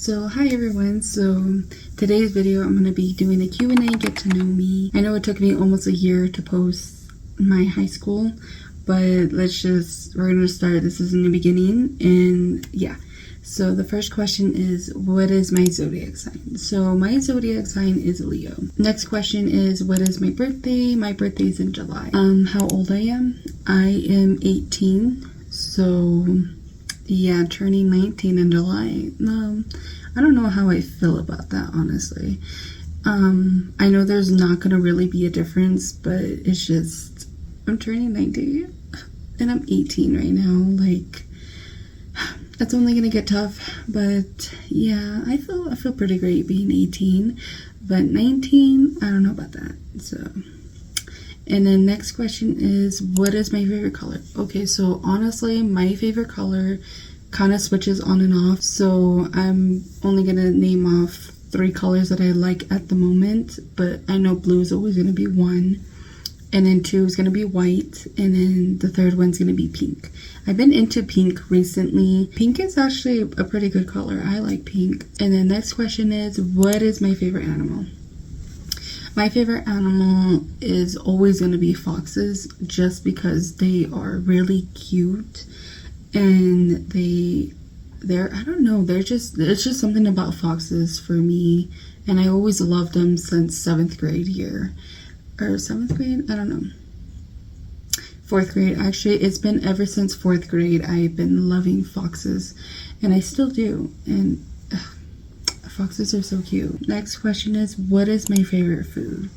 So hi everyone, so today's video I'm going to be doing a Q&A, get to know me. I know it took me almost a year to post my high school, but we're going to start. This is in the beginning, and yeah. So the first question is, what is my zodiac sign? So my zodiac sign is Leo. Next question is, what is my birthday? My birthday is in July. How old I am? I am 18, so yeah, turning 19 in July. I don't know how I feel about that, honestly. I know there's not gonna really be a difference, but it's just, I'm turning 19 and I'm 18 right now. Like, it's only gonna get tough, but yeah, I feel pretty great being 18, but 19, I don't know about that. So, and then next question is, what is my favorite color? Okay, so honestly, my favorite color kind of switches on and off, so I'm only gonna name off 3 colors that I like at the moment, but I know blue is always gonna be 1, and then 2 is gonna be white, and then the 3rd one's gonna be pink. I've been into pink recently. Pink is actually a pretty good color. I like pink. And then next question is, what is my favorite animal? My favorite animal is always gonna be foxes, just because they are really cute. And they're I don't know, it's just something about foxes for me, and I always loved them since 7th grade year, or 7th grade, I don't know, 4th grade actually. It's been ever since 4th grade I've been loving foxes, and I still do, and foxes are so cute. Next question is, what is my favorite food?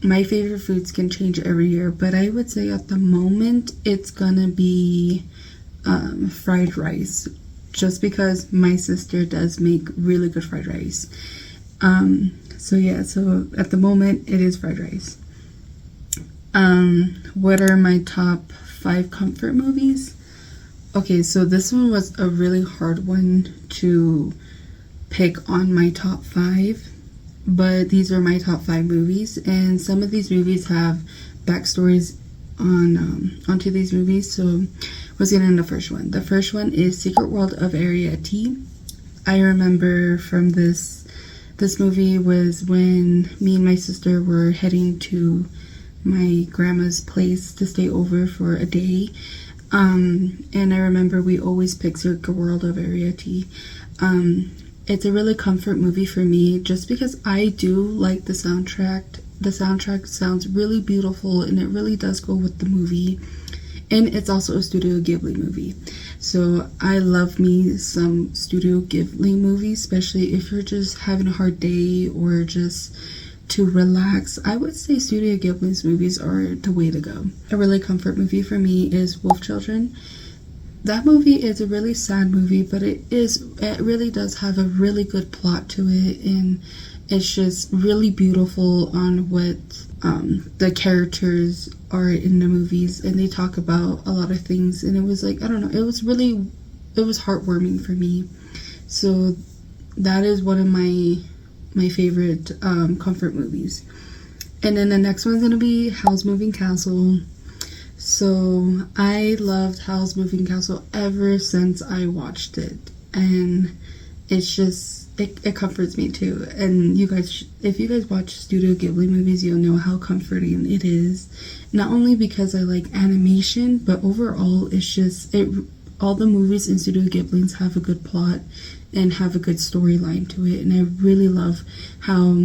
My favorite foods can change every year, but I would say at the moment it's gonna be fried rice, just because my sister does make really good fried rice. So yeah, so at the moment it is fried rice. What are my top 5 comfort movies? Okay, so this one was a really hard one to pick on my top 5. But these are my top 5 movies, and some of these movies have backstories onto these movies. So let's get into the first one. The first one is Secret World of Area T. I remember from this movie was when me and my sister were heading to my grandma's place to stay over for a day. And I remember we always picked Secret World of Area T. It's a really comfort movie for me, just because I do like the soundtrack. The soundtrack sounds really beautiful, and it really does go with the movie. And it's also a Studio Ghibli movie. So I love me some Studio Ghibli movies, especially if you're just having a hard day or just to relax. I would say Studio Ghibli's movies are the way to go. A really comfort movie for me is Wolf Children. That movie is a really sad movie, but it really does have a really good plot to it, and it's just really beautiful on what the characters are in the movies, and they talk about a lot of things, and it was like, I don't know, it was heartwarming for me. So that is one of my favorite comfort movies. And then the next one's gonna be Howl's Moving Castle. So I loved Howl's Moving Castle ever since I watched it, and it's just, it comforts me too. And you guys, if you guys watch Studio Ghibli movies, you'll know how comforting it is. Not only because I like animation, but overall it's just, all the movies in Studio Ghibli have a good plot and have a good storyline to it, and I really love how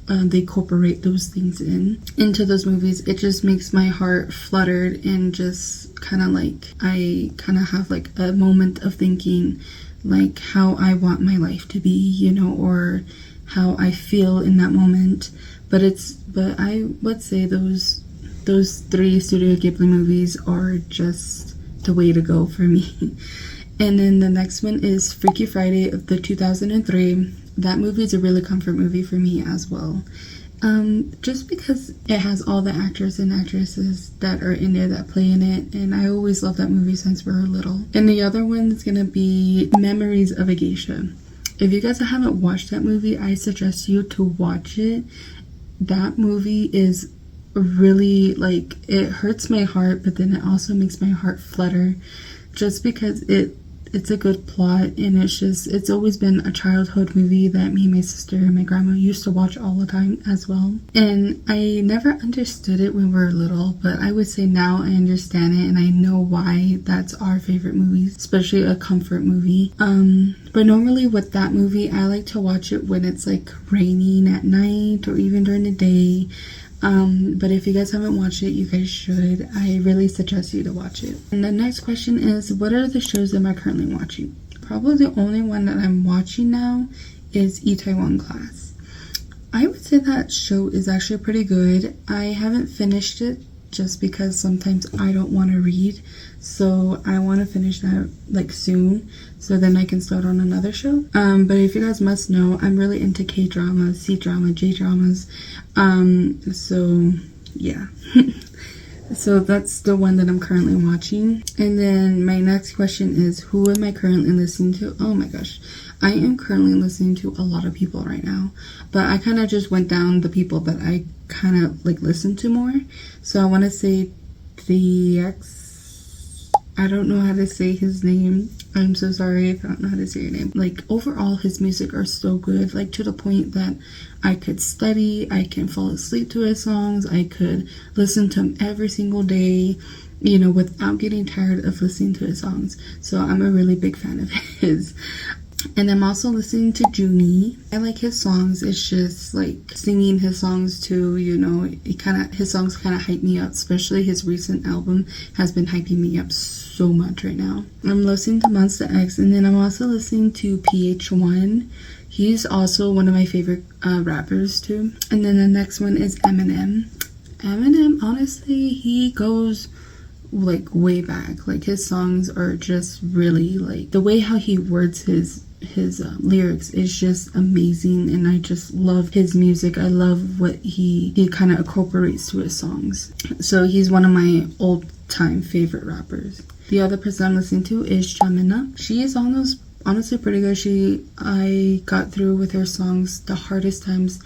they incorporate those things into those movies. It just makes my heart fluttered, and just kind of like, I kind of have like a moment of thinking like how I want my life to be, you know, or how I feel in that moment. But I would say those 3 Studio Ghibli movies are just the way to go for me. And then the next one is Freaky Friday of the 2003. That movie is a really comfort movie for me as well. Just because it has all the actors and actresses that are in there that play in it, and I always loved that movie since we were little. And the other one is gonna be Memories of a Geisha. If you guys haven't watched that movie, I suggest you to watch it. That movie is really, like, it hurts my heart, but then it also makes my heart flutter, just because It's a good plot, and it's always been a childhood movie that me, my sister, and my grandma used to watch all the time as well. And I never understood it when we were little, but I would say now I understand it and I know why that's our favorite movie, especially a comfort movie. But normally with that movie, I like to watch it when it's like raining at night or even during the day. But if you guys haven't watched it, you guys should. I really suggest you to watch it. And the next question is, what are the shows am I currently watching? Probably the only one that I'm watching now is Itaewon Class. I would say that show is actually pretty good. I haven't finished it just because sometimes I don't want to read. So I want to finish that like soon so then I can start on another show. But if you guys must know, I'm really into K-dramas, C-drama, J-dramas. So yeah. So that's the one that I'm currently watching. And then my next question is, who am I currently listening to? Oh my gosh. I am currently listening to a lot of people right now. But I kind of just went down the people that I kind of like listen to more. So I want to say I don't know how to say his name. I'm so sorry if I don't know how to say your name. Like, overall, his music are so good. Like, to the point that I could study, I can fall asleep to his songs, I could listen to him every single day, you know, without getting tired of listening to his songs. So I'm a really big fan of his. And I'm also listening to Juni. I like his songs. It's just like singing his songs too, you know, his songs kind of hype me up, especially his recent album has been hyping me up so much right now. I'm listening to Monsta X, and then I'm also listening to PH1. He's also one of my favorite rappers too. And then the next one is Eminem. Eminem, honestly, he goes like way back. Like, his songs are just really like, the way how he words his lyrics is just amazing, and I just love his music. I love what he kind of incorporates to his songs. So he's one of my old-time favorite rappers. The other person I'm listening to is Chamina. She is honestly pretty good. I got through with her songs the hardest times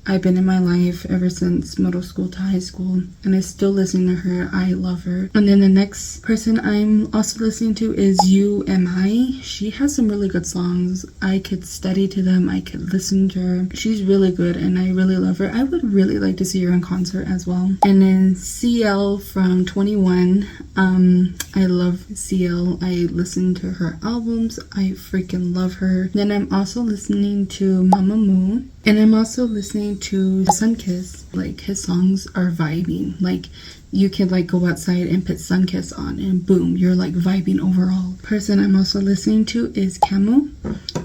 I've been in my life ever since middle school to high school, and I still listen to her. I love her. And then the next person I'm also listening to is UMI. She has some really good songs. I could study to them. I could listen to her. She's really good, and I really love her. I would really like to see her in concert as well. And then CL from 21. I love CL. I listen to her albums. I freaking love her. Then I'm also listening to Mamamoo. And I'm also listening to Sunkiss. Like, his songs are vibing. Like, you can like go outside and put Sunkiss on and boom, you're like vibing overall. Person I'm also listening to is Camo.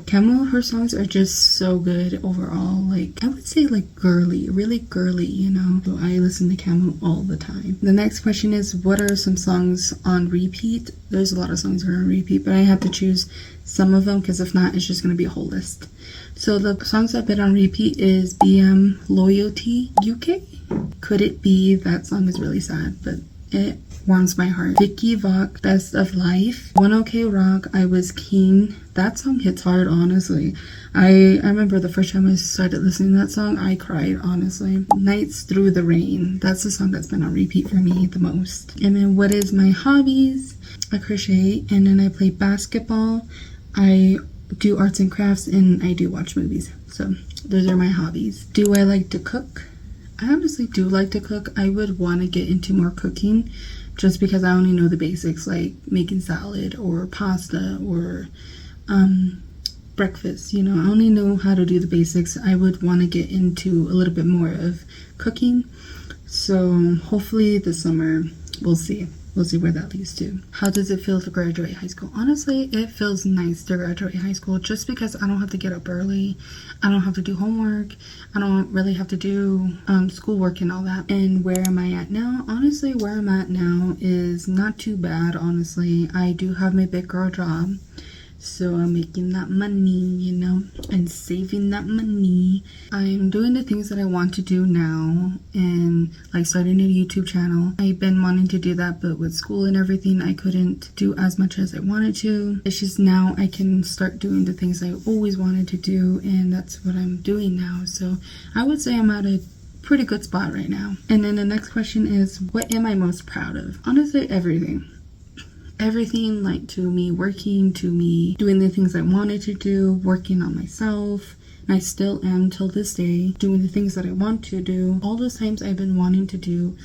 Camo, her songs are just so good overall. Like, I would say like girly, really girly, you know. So I listen to Camo all the time. The next question is, what are some songs on repeat? There's a lot of songs that are on repeat, but I have to choose some of them because if not, it's just going to be a whole list. So the songs I've been on repeat is BM Loyalty UK. Could It Be? That song is really sad, but it warms my heart. Vicky Vox, Best of Life. 1OK Rock, I Was King. That song hits hard, honestly. I remember the first time I started listening to that song, I cried, honestly. Nights Through the Rain. That's the song that's been on repeat for me the most. And then what is my hobbies? I crochet, and then I play basketball. I do arts and crafts, and I do watch movies. So those are my hobbies. Do I like to cook? I honestly do like to cook. I would want to get into more cooking just because I only know the basics, like making salad or pasta or breakfast. You know, I only know how to do the basics. I would want to get into a little bit more of cooking. So hopefully this summer, we'll see. We'll see where that leads to. How does it feel to graduate high school? Honestly, it feels nice to graduate high school just because I don't have to get up early. I don't have to do homework. I don't really have to do schoolwork and all that. And where am I at now? Honestly, where I'm at now is not too bad, honestly. I do have my big girl job. So I'm making that money, you know, and saving that money. I'm doing the things that I want to do now, and like starting a YouTube channel. I've been wanting to do that, but with school and everything, I couldn't do as much as I wanted to. It's just now I can start doing the things I always wanted to do, and that's what I'm doing now. So I would say I'm at a pretty good spot right now. And then the next question is, what am I most proud of? Honestly, everything. everything, like to me working, to me doing the things I wanted to do, working on myself. And I still am till this day, doing the things that I want to do. All those times I've been wanting to do,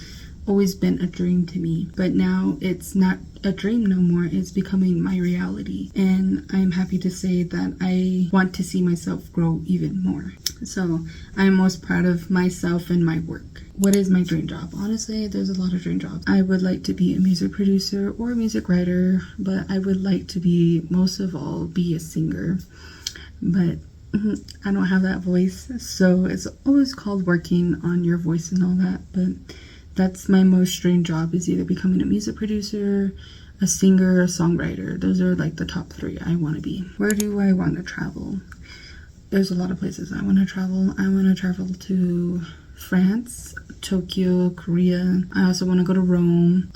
always been a dream to me. But now it's not a dream no more, it's becoming my reality. And I'm happy to say that I want to see myself grow even more. So I'm most proud of myself and my work. What is my dream job? Honestly, there's a lot of dream jobs. I would like to be a music producer or a music writer, but I would like to be, most of all, be a singer. But I don't have that voice, so it's always called working on your voice and all that. But that's my most dream job, is either becoming a music producer, a singer, a songwriter. Those are like the top 3 I want to be. Where do I want to travel? There's a lot of places I want to travel. I want to travel to France, Tokyo, Korea. I also want to go to Rome,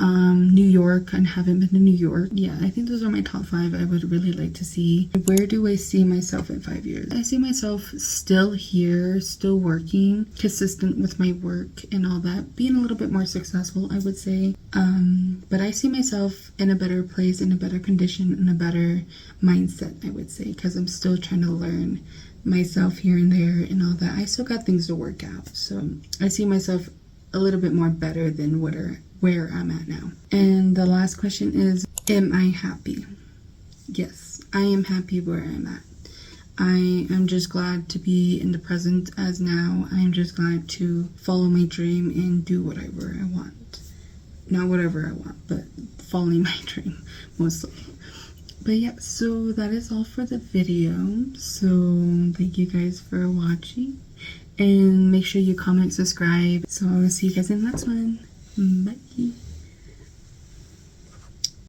New York. I haven't been to New York. Yeah, I think those are my top 5 I would really like to see. Where do I see myself in 5 years? I see myself still here, still working, consistent with my work and all that, being a little bit more successful, I would say. But I see myself in a better place, in a better condition, in a better mindset, I would say, because I'm still trying to learn myself here and there and all that. I still got things to work out, so I see myself a little bit more better than where I'm at now. And the last question is, am I happy? Yes, I am happy where I'm at. I am just glad to be in the present as now. I am just glad to follow my dream and do whatever I want. Not whatever I want, but following my dream mostly. But yeah, so that is all for the video. So thank you guys for watching. And make sure you comment, subscribe. So I will see you guys in the next one. Bye.